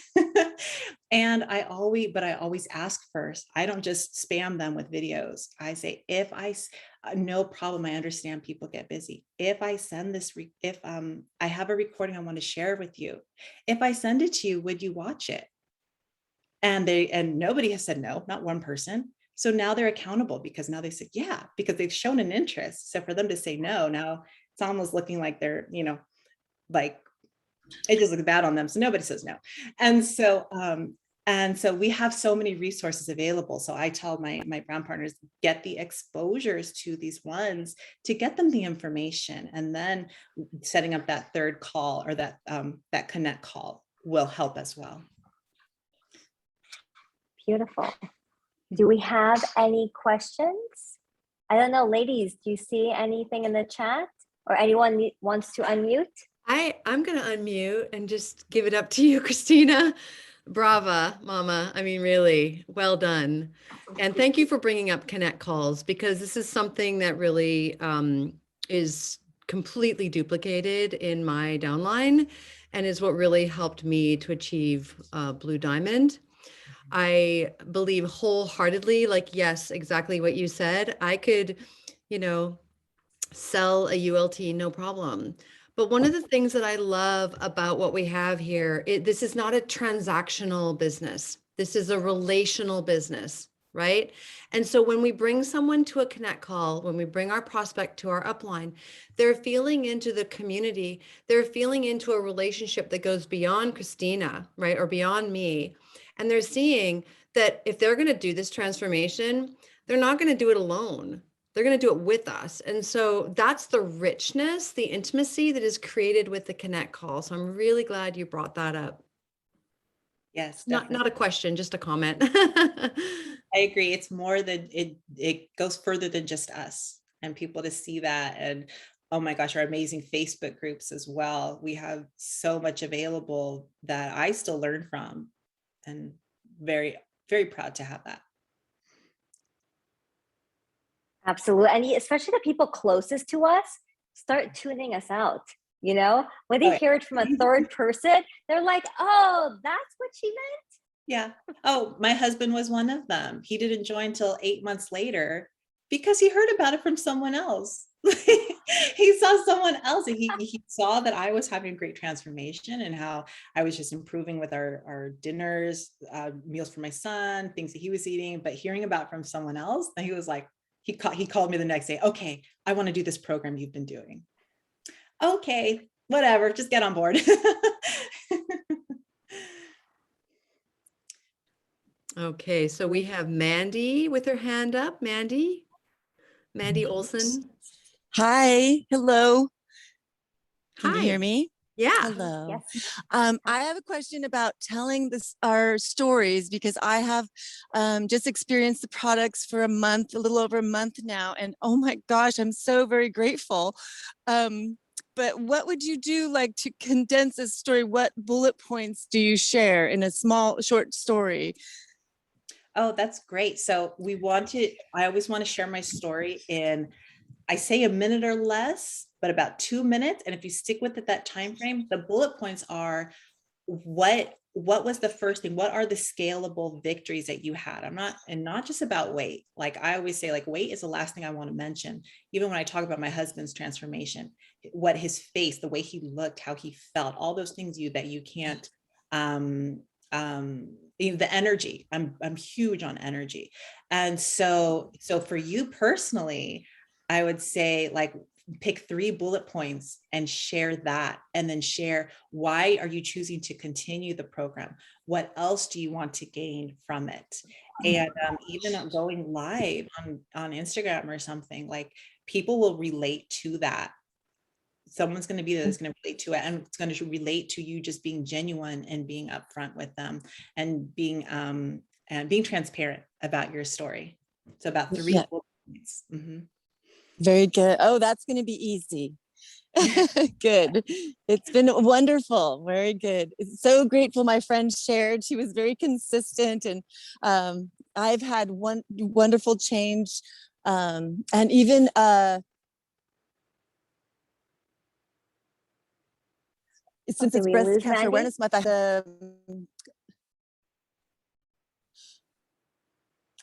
And I always ask first. I don't just spam them with videos. I say, no problem. I understand people get busy. If I send this, if I have a recording I want to share with you, if I send it to you, would you watch it? And nobody has said no, not one person. So now they're accountable because now they said, yeah, because they've shown an interest. So for them to say no, now it's almost looking like they're, like it just looks bad on them. So nobody says no. And so we have so many resources available. So I tell my brand partners, get the exposures to these ones to get them the information. And then setting up that third call or that connect call will help as well. Beautiful. Do we have any questions? I don't know, ladies, do you see anything in the chat or anyone wants to unmute? I'm going to unmute and just give it up to you, Christina. Brava, Mama. I mean, really well done. And thank you for bringing up connect calls, because this is something that really is completely duplicated in my downline and is what really helped me to achieve Blue Diamond. I believe wholeheartedly, like, yes, exactly what you said. I could, sell a ULT, no problem. But one of the things that I love about what we have here, this is not a transactional business. This is a relational business, right? And so when we bring someone to a connect call, when we bring our prospect to our upline, they're feeling into the community. They're feeling into a relationship that goes beyond Christina, right? Or beyond me. And they're seeing that if they're going to do this transformation, they're not going to do it alone. They're going to do it with us. And so that's the richness, the intimacy that is created with the connect call. So I'm really glad you brought that up. Yes, not a question, just a comment. I agree. It's more than it goes further than just us, and people to see that. And oh my gosh, our amazing Facebook groups as well. We have so much available that I still learn from, and very, very proud to have that. Absolutely. And especially the people closest to us start tuning us out. When they hear it from a third person, they're like, oh, that's what she meant. Yeah. Oh, my husband was one of them. He didn't join till 8 months later because he heard about it from someone else. He saw someone else, and he saw that I was having great transformation and how I was just improving with our dinners, meals for my son, things that he was eating, but hearing about from someone else, and he was like, he called me the next day. Okay, I want to do this program you've been doing. Okay, whatever, just get on board. Okay, so we have Mandy with her hand up. Mandy Olson. Hi, hello. Can you Hi. hear me? Yeah. Hello. Yes. I have a question about telling our stories, because I have just experienced the products for a little over a month now, and oh my gosh, I'm so very grateful. But what would you do, like, to condense a story? What bullet points do you share in a short story? Oh, that's great. So I always want to share my story in, I say a minute or less, but about 2 minutes. And if you stick with it, that time frame, the bullet points are what was the first thing? What are the scalable victories that you had? And not just about weight. Like I always say, like weight is the last thing I want to mention. Even when I talk about my husband's transformation, what his face, the way he looked, how he felt, all those things that you can't, the energy, I'm huge on energy. And so for you personally, I would say like pick 3 bullet points and share that, and then share why are you choosing to continue the program? What else do you want to gain from it? And even going live on Instagram or something, like people will relate to that. Someone's going to be there that's going to relate to it, and it's going to relate to you just being genuine and being upfront with them and being transparent about your story. So about 3 bullet points. Mm-hmm. Very good. Oh, that's going to be easy. Good. It's been wonderful. Very good. So grateful my friend shared. She was very consistent, and I've had one wonderful change. And even since it's Breast Cancer Awareness Month,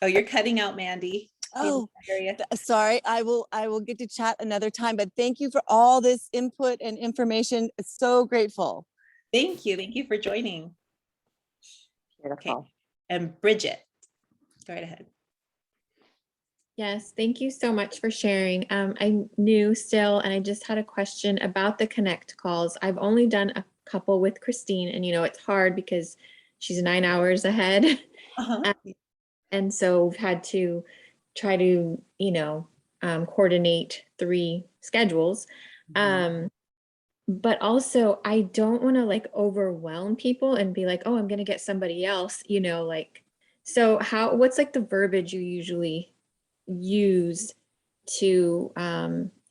Oh, you're cutting out, Mandy. Oh, sorry. I will get to chat another time, but thank you for all this input and information. It's so grateful. Thank you. Thank you for joining. Beautiful. Okay. And Bridget, go right ahead. Yes, thank you so much for sharing. I'm new still, and I just had a question about the Connect calls. I've only done a couple with Christine, and it's hard because she's 9 hours ahead. And so we've had to try to, coordinate 3 schedules. But also I don't want to like overwhelm people and be like, oh, I'm going to get somebody else, so what's like the verbiage you usually use to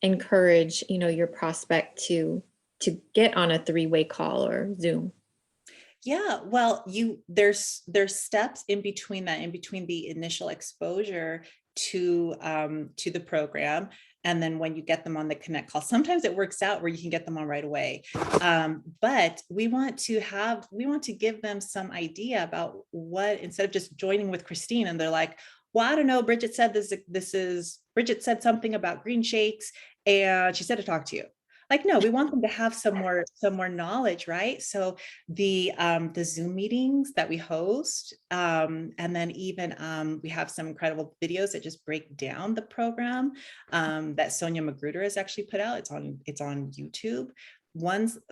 encourage, your prospect to get on a 3-way call or Zoom? Yeah, well, there's steps in between that, in between the initial exposure to the program, and then when you get them on the Connect call, sometimes it works out where you can get them on right away. But we want to give them some idea about what, instead of just joining with Christine and they're like, well, I don't know, Bridget said Bridget said something about green shakes and she said to talk to you. Like, no, we want them to have some more knowledge, right? So the Zoom meetings that we host, and then even we have some incredible videos that just break down the program that Sonia Magruder has actually put out. It's on YouTube.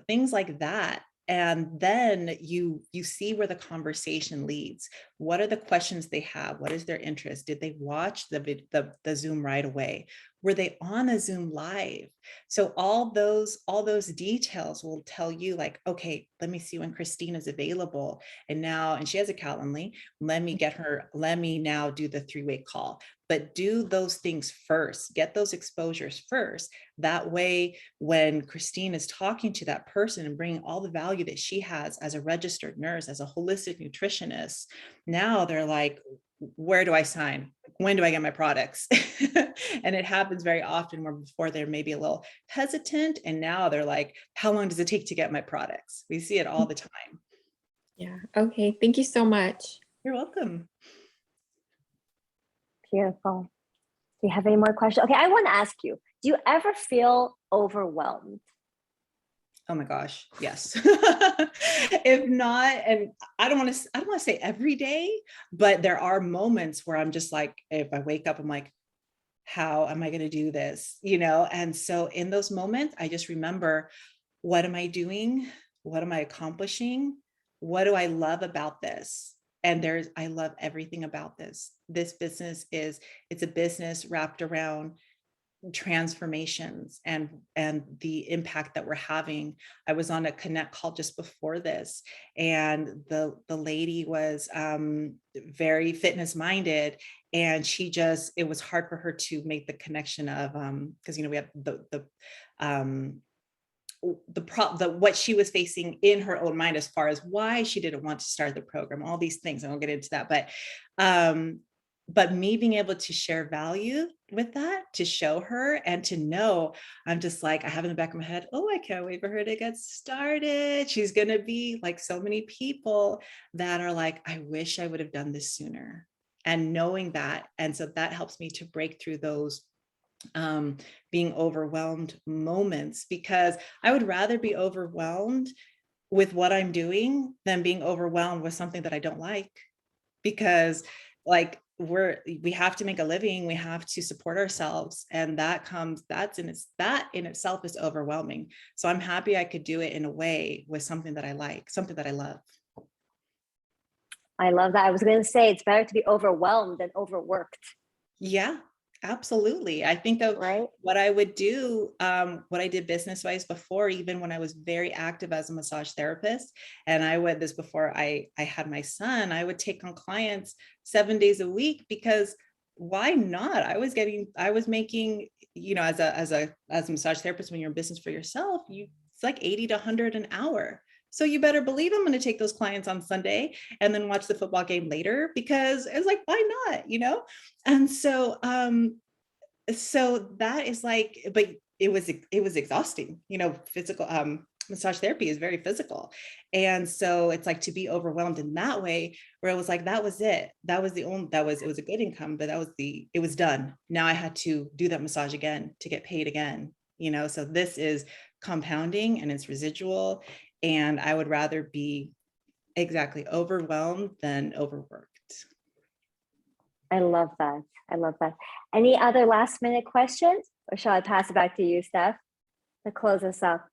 Things like that. And then you see where the conversation leads. What are the questions they have? What is their interest? Did they watch the Zoom right away? Were they on a Zoom live? So all those details will tell you like, okay, let me see when Christine is available. And she has a Calendly. Let me now do the 3-way call. But do those things first, get those exposures first. That way, when Christine is talking to that person and bringing all the value that she has as a registered nurse, as a holistic nutritionist, now they're like, where do I sign? When do I get my products? And it happens very often where before they're maybe a little hesitant, and now they're like, how long does it take to get my products? We see it all the time. Yeah. Okay. Thank you so much. You're welcome. Beautiful. Do you have any more questions? Okay, I want to ask you, do you ever feel overwhelmed? Oh my gosh, yes. If not, and I don't want to say every day, but there are moments where I'm just like, if I wake up, I'm like, how am I going to do this? And so in those moments, I just remember, what am I doing? What am I accomplishing? What do I love about this? And I love everything about this. This business it's a business wrapped around transformations and the impact that we're having. I was on a Connect call just before this, and the lady was very fitness minded, and it was hard for her to make the connection of because we have what she was facing in her own mind as far as why she didn't want to start the program, all these things. I won't get into that, but but me being able to share value with that, to show her and to know, I'm just like, I have in the back of my head, oh, I can't wait for her to get started. She's going to be like so many people that are like, I wish I would have done this sooner. And knowing that. And so that helps me to break through those being overwhelmed moments, because I would rather be overwhelmed with what I'm doing than being overwhelmed with something that I don't like, because like we have to make a living, we have to support ourselves, and that in itself is overwhelming. So I'm happy I could do it in a way with something that I like, something that I love. I love that. I was going to say it's better to be overwhelmed than overworked. Yeah, absolutely. I think of what I would do, what I did business-wise before, even when I was very active as a massage therapist. And I would, this before I had my son, I would take on clients 7 days a week, because why not? I was making, you know, as a massage therapist, when you're in business for yourself, it's like 80 to 100 an hour. So you better believe I'm going to take those clients on Sunday and then watch the football game later, because it's like, why not, you know? And so, so that is like, but it was exhausting, you know, physical, massage therapy is very physical. And so it's like to be overwhelmed in that way, where it was like, that was it. That was it was a good income, but it was done. Now I had to do that massage again to get paid again, you know? So this is compounding and it's residual. And I would rather be exactly overwhelmed than overworked. I love that. I love that. Any other last minute questions, or shall I pass it back to you, Steph, to close us up?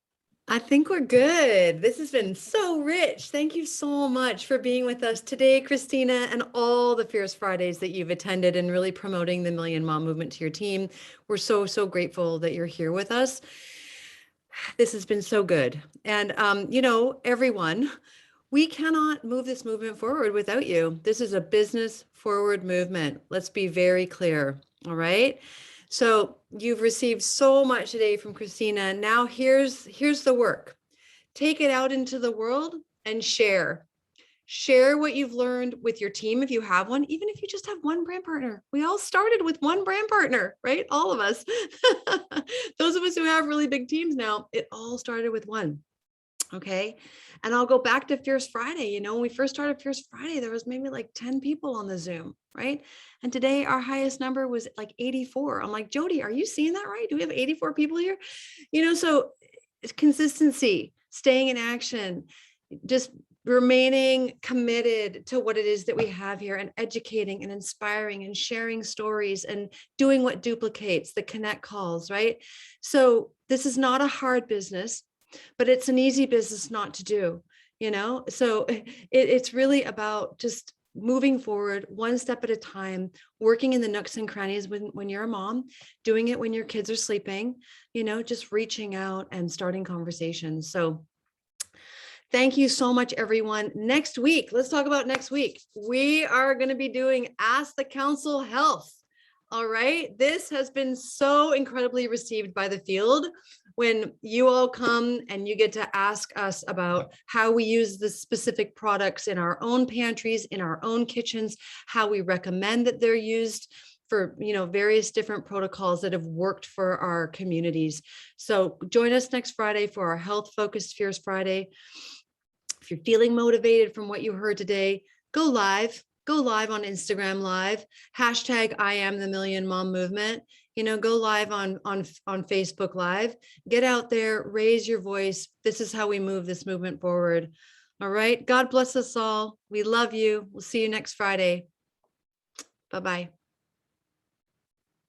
I think we're good. This has been so rich. Thank you so much for being with us today, Christina, and all the Fierce Fridays that you've attended and really promoting the Million Mom movement to your team. We're so, so grateful that you're here with us. This has been so good. And, you know, everyone, we cannot move this movement forward without you. This is a business forward movement. Let's be very clear. All right. So you've received so much today from Christina. Now here's the work. Take it out into the world and share. Share what you've learned with your team if you have one, even if you just have one brand partner. We all started with one brand partner, right? All of us. Those of us who have really big teams now, it all started with one. Okay. And I'll go back to Fierce Friday. You know, when we first started Fierce Friday, there was maybe like 10 people on the Zoom, right? And today our highest number was like 84. I'm like, Jody, are you seeing that right? Do we have 84 people here? You know, so it's consistency, staying in action, just remaining committed to what it is that we have here, and educating and inspiring and sharing stories and doing what duplicates the connect calls, right? So this is not a hard business, but it's an easy business not to do, you know? So it's really about just moving forward one step at a time, working in the nooks and crannies when you're a mom, doing it when your kids are sleeping, you know, just reaching out and starting conversations. So thank you so much, everyone. Next week, let's talk about next week. We are going to be doing Ask the Council Health. All right. This has been so incredibly received by the field when you all come and you get to ask us about how we use the specific products in our own pantries, in our own kitchens, how we recommend that they're used for, you know, various different protocols that have worked for our communities. So join us next Friday for our health focused Fierce Friday. If you're feeling motivated from what you heard today, go live on Instagram Live, hashtag I am the Million Mom Movement, you know, go live on Facebook Live, get out there, raise your voice. This is how we move this movement forward. All right. God bless us all. We love you. We'll see you next Friday. Bye-bye.